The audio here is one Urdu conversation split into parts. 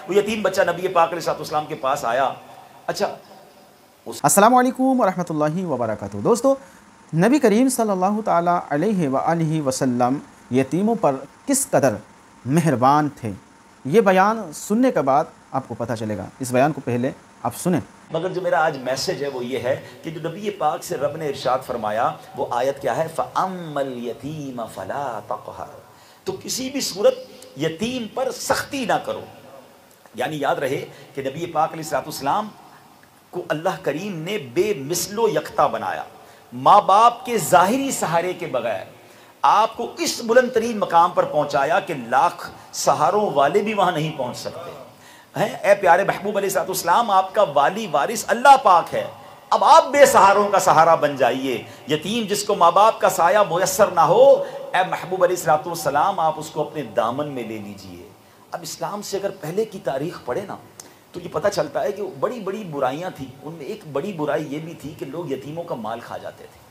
وہ یتیم بچہ نبی پاک علیہ السلام کے پاس آیا. اچھا السلام علیکم ورحمۃ اللہ وبرکاتہ. دوستو، نبی کریم صلی اللہ تعالیٰ علیہ وآلہ وسلم یتیموں پر کس قدر مہربان تھے، یہ بیان سننے کے بعد آپ کو پتہ چلے گا. اس بیان کو پہلے آپ سنیں. مگر جو میرا آج میسج ہے وہ یہ ہے کہ جو نبی پاک سے رب نے ارشاد فرمایا وہ آیت کیا ہے؟ فَأَمَّا الْيَتِيمَ فَلَا تَقْهَرْ. تو کسی بھی صورت یتیم پر سختی نہ کرو. یعنی یاد رہے کہ نبی پاک علیہ السلام کو اللہ کریم نے بے مثل و یکتا بنایا. ماں باپ کے ظاہری سہارے کے بغیر آپ کو اس بلند ترین مقام پر پہنچایا کہ لاکھ سہاروں والے بھی وہاں نہیں پہنچ سکتے ہیں. اے پیارے محبوب علیہ السلام، آپ کا والی وارث اللہ پاک ہے. اب آپ بے سہاروں کا سہارا بن جائیے. یتیم جس کو ماں باپ کا سایہ میسر نہ ہو، اے محبوب علیہ السلام آپ اس کو اپنے دامن میں لے لیجئے. اب اسلام سے اگر پہلے کی تاریخ پڑھے نا تو یہ پتہ چلتا ہے کہ بڑی بڑی برائیاں تھیں. ان میں ایک بڑی برائی یہ بھی تھی کہ لوگ یتیموں کا مال کھا جاتے تھے،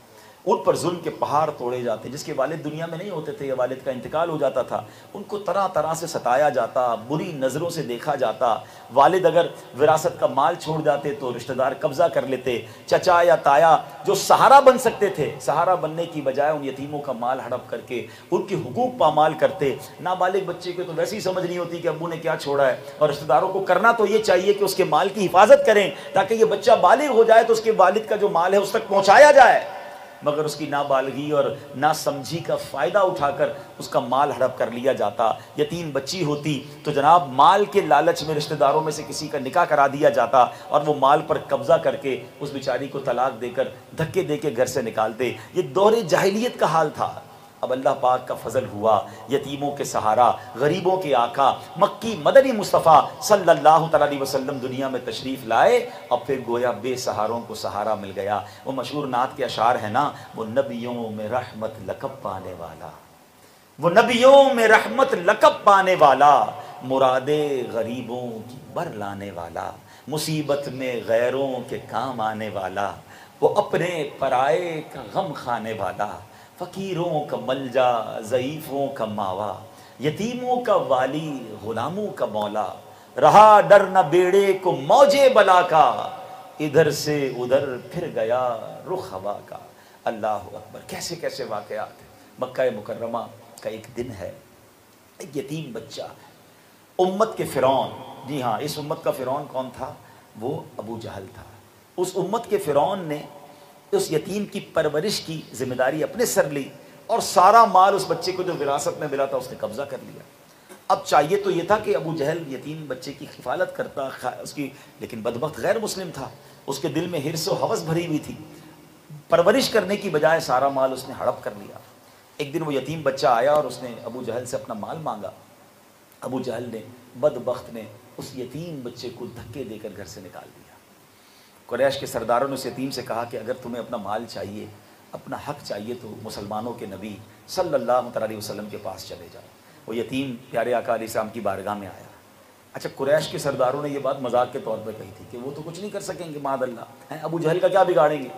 ان پر ظلم کے پہاڑ توڑے جاتے. جس کے والد دنیا میں نہیں ہوتے تھے یا والد کا انتقال ہو جاتا تھا، ان کو طرح طرح سے ستایا جاتا، بری نظروں سے دیکھا جاتا. والد اگر وراثت کا مال چھوڑ جاتے تو رشتہ دار قبضہ کر لیتے. چچا یا تایا جو سہارا بن سکتے تھے، سہارا بننے کی بجائے ان یتیموں کا مال ہڑپ کر کے ان کے حقوق پامال کرتے. نابالغ بچے کو تو ویسے ہی سمجھ نہیں ہوتی کہ ابو نے کیا چھوڑا ہے، اور رشتہ داروں کو کرنا تو یہ چاہیے کہ اس کے مال کی حفاظت کریں تاکہ یہ بچہ بالغ ہو جائے تو اس کے والد کا جو مال ہے اس تک پہنچایا جائے. مگر اس کی نابالغی اور ناسمجھی کا فائدہ اٹھا کر اس کا مال ہڑپ کر لیا جاتا. یتیم بچی ہوتی تو جناب مال کے لالچ میں رشتہ داروں میں سے کسی کا نکاح کرا دیا جاتا اور وہ مال پر قبضہ کر کے اس بیچاری کو طلاق دے کر دھکے دے کے گھر سے نکالتے. یہ دور جاہلیت کا حال تھا. اب اللہ پاک کا فضل ہوا، یتیموں کے سہارا، غریبوں کے آقا مکی مدنی مصطفیٰ صلی اللہ تعالیٰ علیہ وسلم دنیا میں تشریف لائے. اب پھر گویا بے سہاروں کو سہارا مل گیا. وہ مشہور نعت کے اشعار ہیں نا، وہ نبیوں میں رحمت لقب پانے والا، وہ نبیوں میں رحمت لقب پانے والا، مرادے غریبوں کی بر لانے والا، مصیبت میں غیروں کے کام آنے والا، وہ اپنے پرائے کا غم کھانے والا، فقیروں کا ملجا ضعیفوں کا ماوا، یتیموں کا والی غلاموں کا مولا، رہا ڈر نہ بیڑے کو موجے بلا کا، ادھر سے ادھر پھر گیا رخ ہوا کا. اللہ اکبر. کیسے کیسے واقعات ہیں. مکہ مکرمہ کا ایک دن ہے، ایک یتیم بچہ، امت کے فرعون. جی ہاں، اس امت کا فرعون کون تھا؟ وہ ابو جہل تھا. اس امت کے فرعون نے اس یتیم کی پرورش کی ذمہ داری اپنے سر لی اور سارا مال اس بچے کو جو وراثت میں ملا تھا اس نے قبضہ کر لیا. اب چاہیے تو یہ تھا کہ ابو جہل یتیم بچے کی حفاظت کرتا اس کی، لیکن بدبخت غیر مسلم تھا. اس کے دل میں حرص و ہوس بھری ہوئی تھی. پرورش کرنے کی بجائے سارا مال اس نے ہڑپ کر لیا. ایک دن وہ یتیم بچہ آیا اور اس نے ابو جہل سے اپنا مال مانگا. ابو جہل نے، بدبخت نے، اس یتیم بچے کو دھکے دے کر گھر سے نکال دیا. قریش کے سرداروں نے اس یتیم سے کہا کہ اگر تمہیں اپنا مال چاہیے، اپنا حق چاہیے تو مسلمانوں کے نبی صلی اللہ علیہ وسلم کے پاس چلے جاؤ. وہ یتیم پیارے آقا علیہ السلام کی بارگاہ میں آیا. اچھا، قریش کے سرداروں نے یہ بات مذاق کے طور پہ کہی تھی کہ وہ تو کچھ نہیں کر سکیں گے، معاذ اللہ ہیں، ابو جہل کا کیا بگاڑیں گے.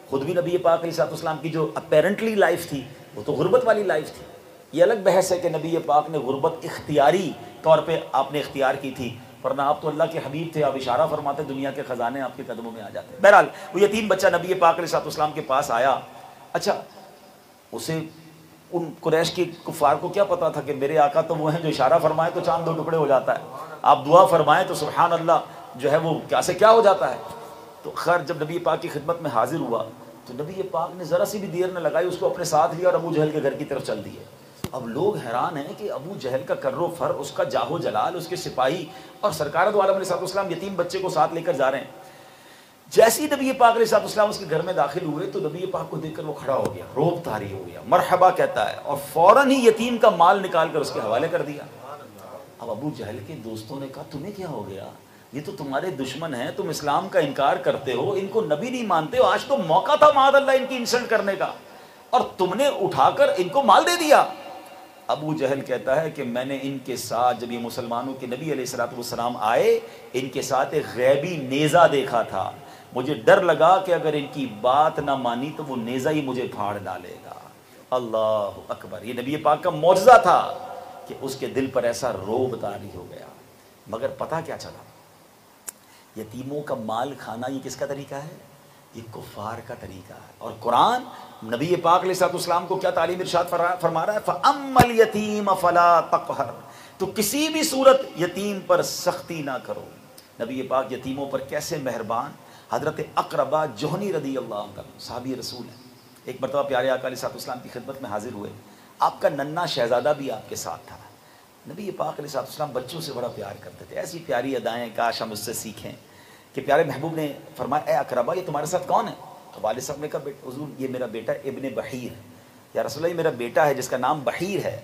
خود بھی نبی پاک علیہ السلام کی جو اپیرنٹلی لائف تھی وہ تو غربت والی لائف تھی. یہ الگ بحث ہے کہ نبی پاک نے غربت اختیاری طور پہ آپ نے اختیار کی تھی، ورنہ آپ تو اللہ کے حبیب تھے، آپ اشارہ فرماتے دنیا کے خزانے آپ کے قدموں میں آ جاتے. بہرحال وہ یتیم بچہ نبی پاک علیہ السلام کے پاس آیا. اچھا، اسے ان قریش کے کفار کو کیا پتا تھا کہ میرے آقا تو وہ ہیں جو اشارہ فرمائے تو چاند دو ٹکڑے ہو جاتا ہے، آپ دعا فرمائیں تو سبحان اللہ جو ہے وہ کیا سے کیا ہو جاتا ہے. تو خیر جب نبی پاک کی خدمت میں حاضر ہوا تو نبی پاک نے ذرا سی بھی دیر نہ لگائی، اس کو اپنے ساتھ لیا اور ابو جہل کے گھر کی طرف چل دیے. اب لوگ حیران ہیں کہ ابو جہل کا کر و فر، اس کا جاہ و جلال، اس کے سپاہی اور سرکار دو عالم علیہ السلام یتیم بچے کو ساتھ لے کر جا رہے ہیں. جیسے ہی نبی پاک علیہ السلام اس کے گھر میں داخل ہوئے تو نبی پاک کو دیکھ کر وہ کھڑا ہو گیا، روب طاری ہو گیا، مرحبا کہتا ہے اور فوراً ہی یتیم کا مال نکال کر اس کے حوالے کر دیا. اب ابو جہل کے دوستوں نے کہا تمہیں کیا ہو گیا، یہ تو تمہارے دشمن ہیں، تم اسلام کا انکار کرتے ہو، ان کو نبی نہیں مانتے ہو، آج تو موقع تھا معاذ اللہ ان کی انسلٹ کرنے کا اور تم نے اٹھا کر ان کو مال دے دیا. ابو جہل کہتا ہے کہ میں نے ان کے ساتھ جب یہ مسلمانوں کے نبی علیہ السلام آئے، ان کے ساتھ ایک غیبی نیزہ دیکھا تھا، مجھے ڈر لگا کہ اگر ان کی بات نہ مانی تو وہ نیزہ ہی مجھے پھاڑ ڈالے گا. اللہ اکبر. یہ نبی پاک کا معجزہ تھا کہ اس کے دل پر ایسا روب طاری ہو گیا. مگر پتہ کیا چلا، یتیموں کا مال کھانا یہ کس کا طریقہ ہے؟ یہ کفار کا طریقہ ہے۔ اور قرآن نبی پاک علیہ الصلوۃ والسلام کو کیا تعلیم ارشاد فرما رہا ہے؟ فَأَمَّا الْيَتِيمَ فَلَا تَقْهَرْ، تو کسی بھی صورت یتیم پر سختی نہ کرو۔ نبی پاک یتیموں پر کیسے مہربان۔ حضرت اقربہ جوہنی رضی اللہ عنہ صحابی رسول ہیں، ایک مرتبہ پیارے آقا علیہ الصلوۃ والسلام کی خدمت میں حاضر ہوئے، آپ کا ننھا شہزادہ بھی آپ کے ساتھ تھا۔ نبی پاک علیہ الصلوۃ والسلام بچوں سے بڑا پیار کرتے تھے، ایسی پیاری ادائیں کاش ہم اس سے سیکھیں کہ پیارے محبوب نے فرمایا اے اقربہ یہ تمہارے ساتھ کون ہے؟ تو والد صاحب نے کہا حضور یہ میرا بیٹا ابن بحیر، یا رسول اللہ یہ میرا بیٹا ہے جس کا نام بحیر ہے۔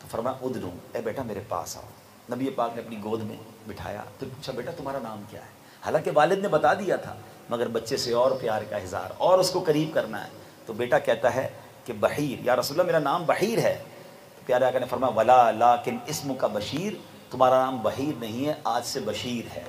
تو فرمایا ادنو، اے بیٹا میرے پاس آؤ۔ نبی پاک نے اپنی گود میں بٹھایا، تو پوچھا بیٹا تمہارا نام کیا ہے؟ حالانکہ والد نے بتا دیا تھا، مگر بچے سے اور پیار کا اظہار اور اس کو قریب کرنا ہے، تو بیٹا کہتا ہے کہ بحیر، یا رسول اللہ میرا نام بحیر ہے۔ تو پیارے آقا نے فرمایا ولا لیکن اسم کا بشیر، تمہارا نام بحیر نہیں ہے، آج سے بشیر ہے،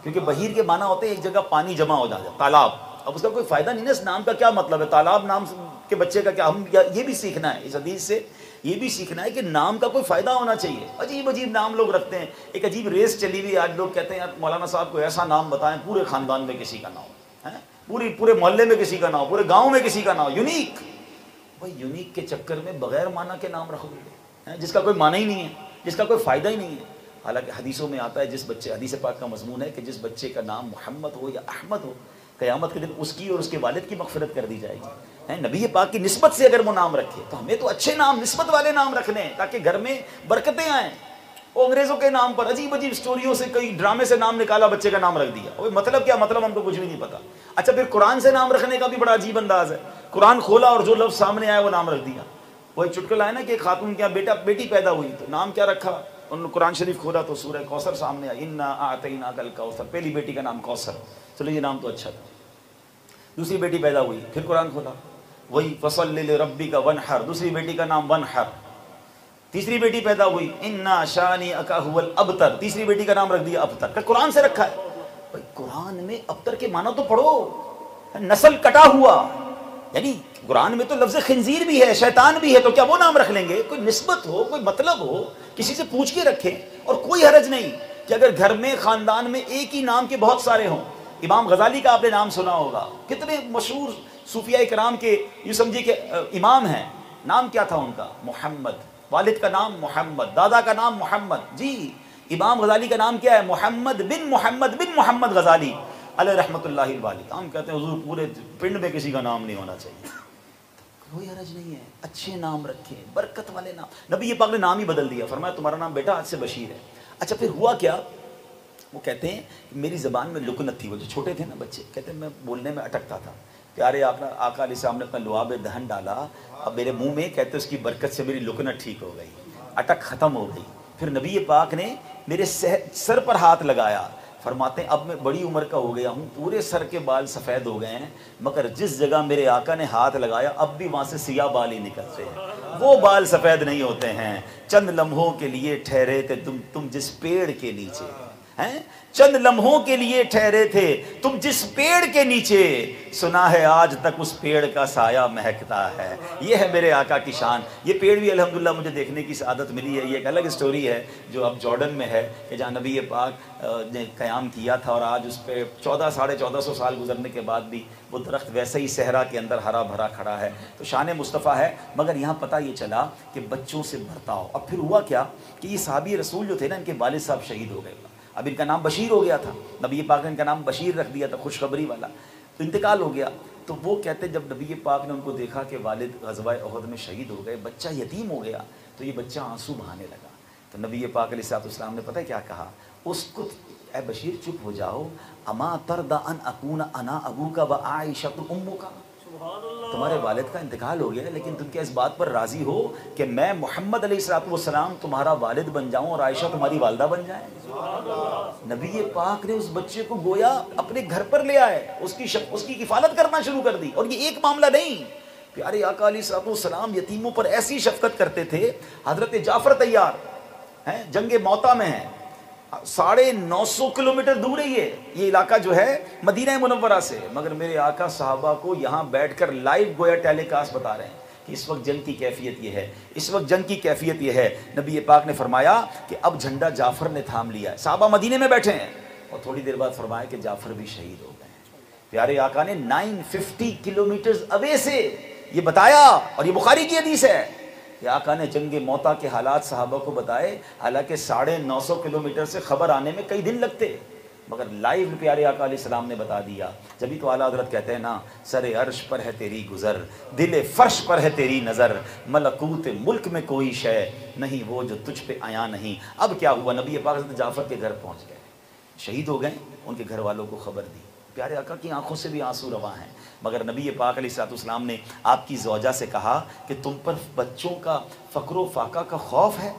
کیونکہ بحیر کے معنی ہوتے ہیں ایک جگہ پانی جمع ہو جاتا ہے، تالاب۔ اب اس کا کوئی فائدہ نہیں نا، اس نام کا کیا مطلب ہے؟ تالاب نام کے بچے کا کیا؟ ہم یہ بھی سیکھنا ہے اس حدیث سے، یہ بھی سیکھنا ہے کہ نام کا کوئی فائدہ ہونا چاہیے۔ عجیب عجیب نام لوگ رکھتے ہیں، ایک عجیب ریس چلی ہوئی آج، لوگ کہتے ہیں یار مولانا صاحب کو ایسا نام بتائیں پورے خاندان میں کسی کا نہ ہو، پورے محلے میں کسی کا نہ ہو، پورے گاؤں میں کسی کا نہ ہو، یونیک۔ بھائی یونیک کے چکر میں بغیر معنی کے نام رکھو گے جس کا کوئی معنی ہی نہیں ہے، جس کا کوئی فائدہ ہی نہیں ہے۔ حالانکہ حدیثوں میں آتا ہے جس بچے، حدیث پاک کا مضمون ہے کہ جس بچے کا نام محمد ہو یا احمد ہو، قیامت کے دن اس کی اور اس کے والد کی مغفرت کر دی جائے گی۔ نبی پاک کی نسبت سے اگر وہ نام رکھے تو ہمیں تو اچھے نام، نسبت والے نام رکھنے ہیں تاکہ گھر میں برکتیں آئیں۔ وہ انگریزوں کے نام پر عجیب عجیب سٹوریوں سے، کئی ڈرامے سے نام نکالا، بچے کا نام رکھ دیا۔ وہ مطلب کیا؟ مطلب ہم کو کچھ بھی نہیں پتا۔ اچھا پھر قرآن سے نام رکھنے کا بھی بڑا عجیب انداز ہے، قرآن کھولا اور جو لفظ سامنے آیا وہ نام رکھ دیا۔ وہ ایک چٹکلا ہے نا کہ ایک خاتون کے یہاں بیٹی پیدا ہوئی تو نام کیا رکھا؟ انہوں نے قرآن شریف کھولا تو سورہ کوثر سامنے آیا، انا اعطیناک الکوثر، پہلی بیٹی کا نام کوثر، چلو یہ نام تو اچھا تھا۔ دوسری بیٹی پیدا ہوئی، پھر قرآن کھولا، وہی فصل لربک ونحر، دوسری بیٹی کا نام ونحر۔ تیسری بیٹی پیدا ہوئی، انا شانئک هو الابتر، تیسری بیٹی کا نام رکھ دیا ابتر۔ کہ قرآن سے رکھا ہے؟ بھائی قرآن میں ابتر کے معنی تو پڑھو، نسل کٹا ہوا، یعنی قرآن میں تو لفظ خنزیر بھی ہے، شیطان بھی ہے، تو کیا وہ نام رکھ لیں گے؟ کوئی نسبت ہو، کوئی مطلب ہو، کسی سے پوچھ کے رکھیں۔ اور کوئی حرج نہیں کہ اگر گھر میں، خاندان میں ایک ہی نام کے بہت سارے ہوں۔ امام غزالی کا آپ نے نام سنا ہوگا، کتنے مشہور صوفیاء کرام کے، یوں سمجھیے کہ امام ہیں۔ نام کیا تھا ان کا؟ محمد، والد کا نام محمد، دادا کا نام محمد۔ جی امام غزالی کا نام کیا ہے؟ محمد بن محمد غزالی علیہ رحمۃ اللہ الوالی۔ ہم کہتے ہیں حضور پورے پنڈ میں کسی کا نام نہیں ہونا چاہیے۔ کوئی حرج نہیں ہے، اچھے نام رکھیں، برکت والے نام۔ نبی پاک نے نام ہی بدل دیا، فرمایا تمہارا نام بیٹا آج سے بشیر ہے۔ اچھا پھر ہوا کیا؟ وہ کہتے ہیں میری زبان میں لکنت تھی، وہ جو چھوٹے تھے نا بچے، کہتے ہیں میں بولنے میں اٹکتا تھا۔ پیارے آقا علیہ السلام نے اپنا لعاب دہن ڈالا اب میرے منہ میں، کہتے اس کی برکت سے میری لکنت ٹھیک ہو گئی، اٹک ختم ہو گئی۔ پھر نبی پاک نے میرے سر پر ہاتھ لگایا، فرماتے ہیں اب میں بڑی عمر کا ہو گیا ہوں، پورے سر کے بال سفید ہو گئے ہیں، مگر جس جگہ میرے آقا نے ہاتھ لگایا اب بھی وہاں سے سیاہ بال ہی نکلتے ہیں، وہ بال سفید نہیں ہوتے ہیں۔ چند لمحوں کے لیے ٹھہرے تھے تم جس پیڑ کے نیچے، ہیں چند لمحوں کے لیے ٹھہرے تھے تم جس پیڑ کے نیچے، سنا ہے آج تک اس پیڑ کا سایہ مہکتا ہے۔ یہ ہے میرے آقا کی شان۔ یہ پیڑ بھی الحمدللہ مجھے دیکھنے کی سعادت ملی ہے۔ یہ ایک الگ سٹوری ہے جو اب جارڈن میں ہے کہ جہاں نبی پاک نے قیام کیا تھا، اور آج اس پہ 1400 سال گزرنے کے بعد بھی وہ درخت ویسے ہی صحرا کے اندر ہرا بھرا کھڑا ہے۔ تو شان مصطفیٰ ہے۔ مگر یہاں پتہ یہ چلا کہ بچوں سے برتاؤ۔ اب پھر ہوا کیا کہ یہ صحابی رسول جو تھے نا، ان کے والد صاحب شہید ہو گئے، اب ان کا نام بشیر ہو گیا تھا، نبی پاک نے ان کا نام بشیر رکھ دیا تھا، خوشخبری والا۔ تو انتقال ہو گیا، تو وہ کہتے جب نبی پاک نے ان کو دیکھا کہ والد غزوہ احد میں شہید ہو گئے، بچہ یتیم ہو گیا، تو یہ بچہ آنسو بہانے لگا۔ تو نبی پاک علیہ الصلوۃ والسلام نے پتہ کیا کہا؟ اسکت، اے بشیر چپ ہو جاؤ، اما ترضى ان اکون انا ابوک و عائشہ امک، تمہارے والد کا انتقال ہو گیا ہے لیکن تم کیا اس بات پر راضی ہو کہ میں محمد علیہ الصلوۃ والسلام تمہارا والد بن جاؤں اور عائشہ تمہاری والدہ بن جائیں؟ نبی پاک نے اس بچے کو گویا اپنے گھر پر لے آئے، اس کی کفالت کرنا شروع کر دی۔ اور یہ ایک معاملہ نہیں، پیارے آقا علیہ الصلوۃ والسلام یتیموں پر ایسی شفقت کرتے تھے۔ حضرت جعفر طیار ہیں، جنگ موتا میں ہیں، 950 کلومیٹر دور ہے یہ علاقہ جو ہے مدینہ منورہ سے، مگر میرے آقا صحابہ کو یہاں بیٹھ کر لائیو گویا ٹیلی کاسٹ بتا رہے ہیں کہ اس وقت جنگ کی کیفیت یہ ہے، اس وقت جنگ کی کیفیت یہ ہے، نبی پاک نے فرمایا کہ اب جھنڈا جعفر نے تھام لیا ہے، صحابہ مدینے میں بیٹھے ہیں، اور تھوڑی دیر بعد فرمایا کہ جعفر بھی شہید ہو گئے ہیں۔ پیارے آقا نے 950 کلومیٹرز اوے سے یہ بتایا، اور یہ بخاری کی حدیث ہے کہ آقا نے جنگ موتا کے حالات صحابہ کو بتائے، حالانکہ 950 کلومیٹر سے خبر آنے میں کئی دن لگتے، مگر لائیو پیارے آقا علیہ السلام نے بتا دیا۔ جبھی تو اعلیٰ حضرت کہتے ہیں نا، سر عرش پر ہے تیری گزر، دل فرش پر ہے تیری نظر، ملکوت ملک میں کوئی شے نہیں وہ جو تجھ پہ آیا نہیں۔ اب کیا ہوا، نبی پاک حضرت جعفر کے گھر پہنچ گئے، شہید ہو گئے، ان کے گھر والوں کو خبر دی، پیارے آقا کی آنکھوں سے بھی آنسو رواں ہیں، مگر نبی پاک علیہ السلام نے آپ کی زوجہ سے کہا کہ تم پر بچوں کا فقر و فاقہ کا خوف ہے؟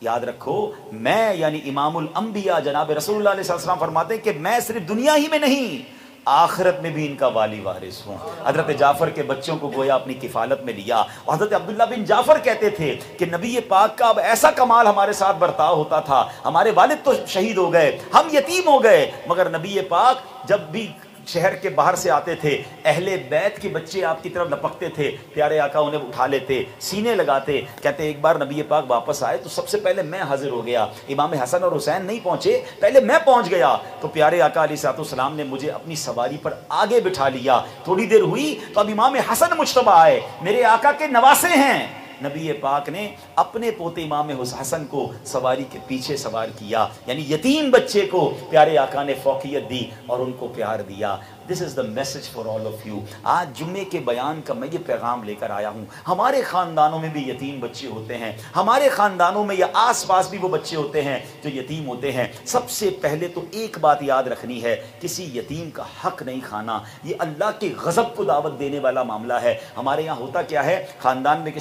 یاد رکھو، میں یعنی امام الانبیاء جناب رسول اللہ علیہ السلام فرماتے ہیں کہ میں صرف دنیا ہی میں نہیں، آخرت میں بھی ان کا والی وارث ہوں۔ حضرت جعفر کے بچوں کو گویا اپنی کفالت میں لیا، اور حضرت عبداللہ بن جعفر کہتے تھے کہ نبی پاک کا اب ایسا کمال ہمارے ساتھ برتاؤ ہوتا تھا، ہمارے والد تو شہید ہو گئے، ہم یتیم ہو گئے، مگر نبی پاک جب بھی شہر کے باہر سے آتے تھے، اہل بیت کے بچے آپ کی طرف لپکتے تھے، پیارے آقا انہیں اٹھا لیتے، سینے لگاتے۔ کہتے ایک بار نبی پاک واپس آئے تو سب سے پہلے میں حاضر ہو گیا، امام حسن اور حسین نہیں پہنچے، پہلے میں پہنچ گیا، تو پیارے آقا علیہ السلام نے مجھے اپنی سواری پر آگے بٹھا لیا۔ تھوڑی دیر ہوئی تو اب امام حسن مجتبی آئے، میرے آقا کے نواسے ہیں، نبی پاک نے اپنے پوتے امام حسن کو سواری کے پیچھے سوار کیا، یعنی یتیم بچے کو پیارے آقا نے فوقیت دی اور ان کو پیار دیا۔ This is the message for all of you۔ آج جمعے کے بیان کا میں یہ پیغام لے کر آیا ہوں، ہمارے خاندانوں میں بھی یتیم بچے ہوتے ہیں، ہمارے خاندانوں میں یا آس پاس بھی وہ بچے ہوتے ہیں جو یتیم ہوتے ہیں۔ سب سے پہلے تو ایک بات یاد رکھنی ہے، کسی یتیم کا حق نہیں کھانا، یہ اللہ کے غضب کو دعوت دینے والا معاملہ ہے۔ ہمارے یہاں ہوتا کیا ہے، خاندان میں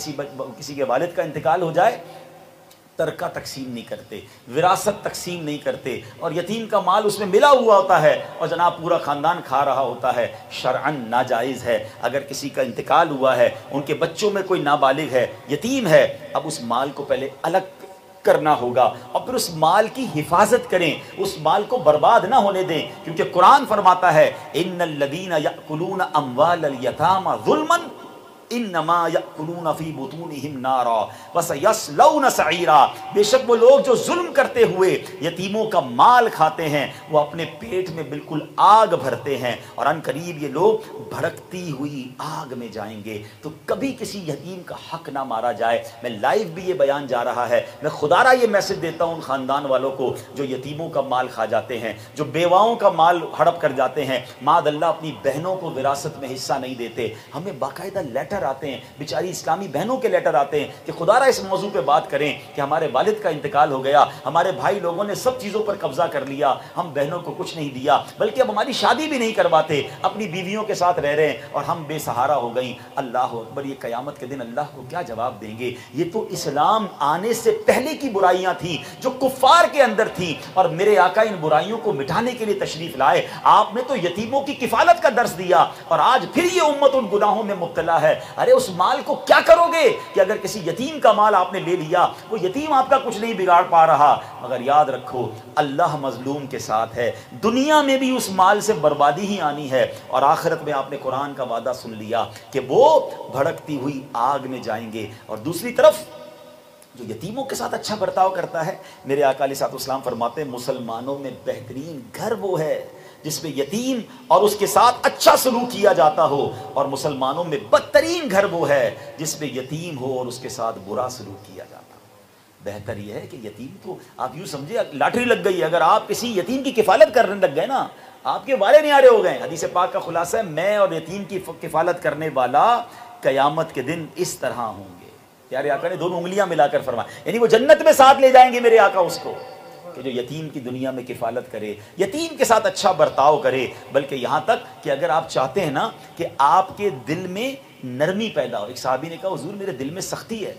کسی کے والد کا انتقال ہو جائے، ترکہ تقسیم نہیں کرتے، وراثت تقسیم نہیں کرتے، اور یتیم کا مال اس میں ملا ہوا ہوتا ہے اور جناب پورا خاندان کھا رہا ہوتا ہے۔ شرعاً ناجائز ہے۔ اگر کسی کا انتقال ہوا ہے، ان کے بچوں میں کوئی نابالغ ہے، یتیم ہے، اب اس مال کو پہلے الگ کرنا ہوگا اور پھر اس مال کی حفاظت کریں، اس مال کو برباد نہ ہونے دیں، کیونکہ قرآن فرماتا ہے ان الذین یأکلون اموال الیتامی ظلما انما یأکلون فی بطونہم نارا وسیصلون سعیرا، بے شک وہ لوگ جو ظلم کرتے ہوئے یتیموں کا مال کھاتے ہیں وہ اپنے پیٹ میں بالکل آگ بھرتے ہیں، اور ان قریب یہ لوگ بھڑکتی ہوئی آگ میں جائیں گے۔ تو کبھی کسی یتیم کا حق نہ مارا جائے۔ میں لائیو بھی یہ بیان جا رہا ہے، میں خدا را یہ میسج دیتا ہوں ان خاندان والوں کو جو یتیموں کا مال کھا جاتے ہیں، جو بیواؤں کا مال ہڑپ کر جاتے ہیں، معاذ اللہ اپنی بہنوں کو وراثت میں حصہ نہیں دیتے۔ ہمیں باقاعدہ لیٹر آتے ہیں، بیچاری اسلامی بہنوں کے لیٹر آتے ہیں کہ خدا را اس موضوع پہ بات کریں کہ ہمارے والد کا انتقال ہو گیا، ہمارے بھائی لوگوں نے سب چیزوں پر قبضہ کر لیا، ہم بہنوں کو کچھ نہیں دیا، بلکہ اب ہماری شادی بھی نہیں کرواتے، اپنی بیویوں کے ساتھ رہ رہے ہیں اور ہم بے سہارا ہو گئیں۔ اللہ اکبر، یہ قیامت کے دن اللہ کو کیا جواب دیں گے؟ یہ تو اسلام آنے سے پہلے کی برائیاں تھیں جو کفار کے اندر تھیں، اور میرے آقا ان برائیوں کو مٹانے کے لیے تشریف لائے۔ آپ نے تو یتیموں کی کفالت کا درس دیا، اور آج پھر یہ امت ان گناہوں میں مبتلا ہے۔ ارے اس مال کو کیا کرو گے کہ اگر کسی یتیم کا مال آپ نے لے لیا، وہ یتیم آپ کا کچھ نہیں بگاڑ پا رہا، مگر یاد رکھو اللہ مظلوم کے ساتھ ہے، دنیا میں بھی اس مال سے بربادی ہی آنی ہے، اور آخرت میں آپ نے قرآن کا وعدہ سن لیا کہ وہ بھڑکتی ہوئی آگ میں جائیں گے۔ اور دوسری طرف جو یتیموں کے ساتھ اچھا برتاؤ کرتا ہے، میرے آقا علیہ السلام فرماتے ہیں مسلمانوں میں بہترین گھر وہ ہے جس میں یتیم اور اس کے ساتھ اچھا سلوک کیا جاتا ہو، اور مسلمانوں میں بدترین گھر وہ ہے جس میں یتیم ہو اور اس کے ساتھ برا سلوک کیا جاتا ہو۔ بہتر یہ ہے کہ یتیم تو آپ یوں سمجھے لاٹری لگ گئی، اگر آپ کسی یتیم کی کفالت کرنے لگ گئے نا، آپ کے والے نیارے ہو گئے۔ حدیث پاک کا خلاصہ ہے میں اور یتیم کی کفالت کرنے والا قیامت کے دن اس طرح ہوں گے۔ پیارے آقا نے دونوں انگلیاں ملا کر فرمایا، یعنی وہ جنت میں ساتھ لے جائیں گے میرے آقا اس کو، کہ جو یتیم کی دنیا میں کفالت کرے، یتیم کے ساتھ اچھا برتاؤ کرے، بلکہ یہاں تک کہ اگر آپ چاہتے ہیں نا کہ آپ کے دل میں نرمی پیدا ہو۔ ایک صحابی نے کہا حضور میرے دل میں سختی ہے،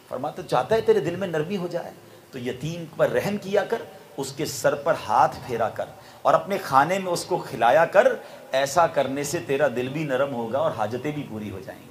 فرماتا چاہتا ہے تیرے دل میں نرمی ہو جائے تو یتیم پر رحم کیا کر، اس کے سر پر ہاتھ پھیرا کر اور اپنے کھانے میں اس کو کھلایا کر، ایسا کرنے سے تیرا دل بھی نرم ہوگا اور حاجتیں بھی پوری ہو جائیں گی۔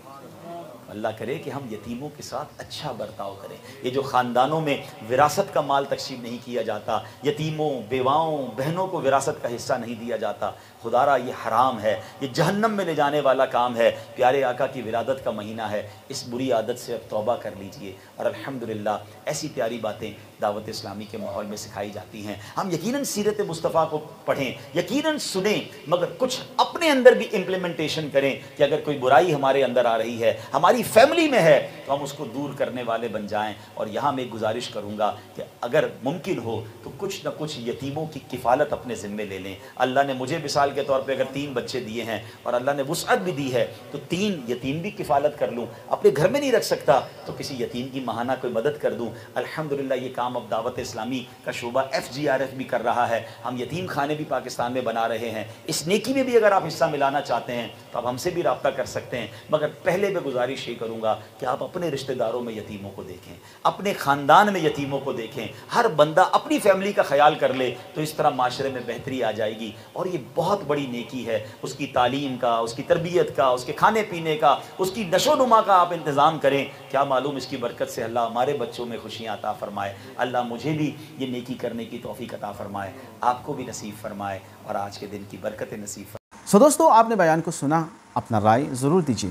اللہ کرے کہ ہم یتیموں کے ساتھ اچھا برتاؤ کریں۔ یہ جو خاندانوں میں وراثت کا مال تقسیم نہیں کیا جاتا، یتیموں، بیواؤں، بہنوں کو وراثت کا حصہ نہیں دیا جاتا، خدا را یہ حرام ہے، یہ جہنم میں لے جانے والا کام ہے۔ پیارے آقا کی ولادت کا مہینہ ہے، اس بری عادت سے اب توبہ کر لیجئے، اور الحمدللہ ایسی پیاری باتیں دعوت اسلامی کے ماحول میں سکھائی جاتی ہیں۔ ہم یقیناً سیرت مصطفیٰ کو پڑھیں، یقیناً سنیں، مگر کچھ اپنے اندر بھی امپلیمنٹیشن کریں کہ اگر کوئی برائی ہمارے اندر آ رہی ہے، ہماری فیملی میں ہے، تو ہم اس کو دور کرنے والے بن جائیں۔ اور یہاں میں ایک گزارش کروں گا کہ اگر ممکن ہو تو کچھ نہ کچھ یتیموں کی کفالت اپنے ذمے لے لیں۔ اللہ نے مجھے مثال کے طور پہ اگر 3 بچے دیے ہیں اور اللہ نے وسعت بھی دی ہے تو 3 یتیم بھی کفالت کر لوں۔ اپنے گھر میں نہیں رکھ سکتا تو کسی یتیم کی ماہانہ کوئی مدد کر دوں۔ الحمدللہ یہ کام اب دعوت اسلامی کا شعبہ FGRF بھی کر رہا ہے، ہم یتیم خانے بھی پاکستان میں بنا رہے ہیں۔ اس نیکی میں بھی اگر آپ حصہ ملانا چاہتے ہیں تو آپ ہم سے بھی رابطہ کر سکتے ہیں، مگر پہلے میں گزارش یہ کروں گا کہ آپ اپنے رشتہ داروں میں یتیموں کو دیکھیں، اپنے خاندان میں یتیموں کو دیکھیں، ہر بندہ اپنی فیملی کا خیال کر لے تو اس طرح معاشرے میں بہتری آ جائے گی۔ اور یہ بہت بڑی نیکی ہے، اس کی تعلیم کا، اس کی تربیت کا، اس کے کھانے پینے کا، اس کی نشو و نما کا آپ انتظام کریں۔ کیا معلوم اس کی برکت سے اللہ ہمارے بچوں میں خوشیاں عطا فرمائے، اللہ مجھے بھی یہ نیکی کرنے کی توفیق عطا فرمائے، آپ کو بھی نصیب فرمائے، اور آج کے دن کی برکت نصیب فرمائے۔ دوستو آپ نے بیان کو سنا، اپنا رائے ضرور دیجیے،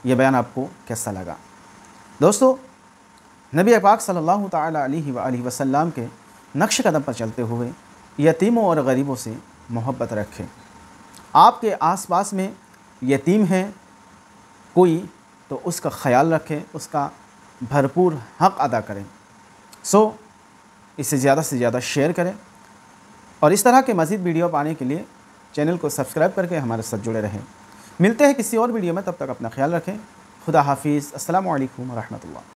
یہ بیان آپ کو کیسا لگا۔ دوستو نبی پاک صلی اللہ تعالیٰ علیہ وآلہ وسلم کے نقش قدم پر چلتے ہوئے یتیموں اور غریبوں سے محبت رکھیں۔ آپ کے آس پاس میں یتیم ہے کوئی تو اس کا خیال رکھیں، اس کا بھرپور حق ادا کریں۔ اسے زیادہ سے زیادہ شیئر کریں، اور اس طرح کے مزید ویڈیو پانے کے لیے چینل کو سبسکرائب کر کے ہمارے ساتھ جڑے رہیں۔ ملتے ہیں کسی اور ویڈیو میں، تب تک اپنا خیال رکھیں۔ خدا حافظ، السلام علیکم ورحمۃ اللہ۔